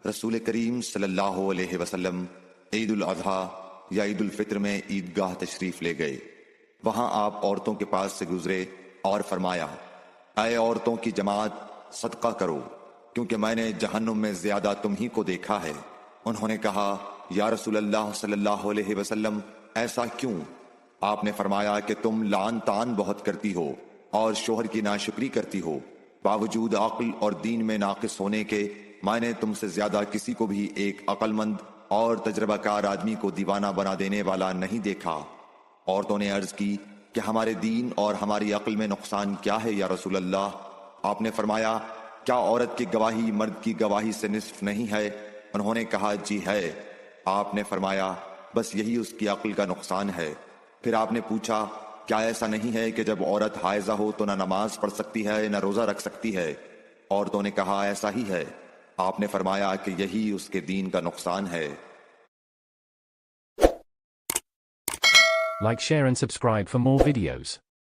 رسول کریم صلی اللہ علیہ وسلم عید الاضحیٰ یا عید الفطر میں عیدگاہ تشریف لے گئے۔ وہاں آپ عورتوں کے پاس سے گزرے اور فرمایا، اے عورتوں کی جماعت، صدقہ کرو، کیونکہ میں نے جہنم میں زیادہ تم ہی کو دیکھا ہے۔ انہوں نے کہا، یا رسول اللہ صلی اللہ علیہ وسلم، ایسا کیوں؟ آپ نے فرمایا کہ تم لعن طعن بہت کرتی ہو اور شوہر کی ناشکری کرتی ہو۔ باوجود عقل اور دین میں ناقص ہونے کے میں نے تم سے زیادہ کسی کو بھی ایک عقل مند اور تجربہ کار آدمی کو دیوانہ بنا دینے والا نہیں دیکھا۔ عورتوں نے عرض کی کہ ہمارے دین اور ہماری عقل میں نقصان کیا ہے یا رسول اللہ؟ آپ نے فرمایا، کیا عورت کی گواہی مرد کی گواہی سے نصف نہیں ہے؟ انہوں نے کہا، جی ہے۔ آپ نے فرمایا، بس یہی اس کی عقل کا نقصان ہے۔ پھر آپ نے پوچھا، کیا ایسا نہیں ہے کہ جب عورت حائضہ ہو تو نہ نماز پڑھ سکتی ہے نہ روزہ رکھ سکتی ہے؟ عورتوں نے کہا، ایسا ہی ہے۔ آپ نے فرمایا کہ یہی اس کے دین کا نقصان ہے۔ Like, share and subscribe for more videos.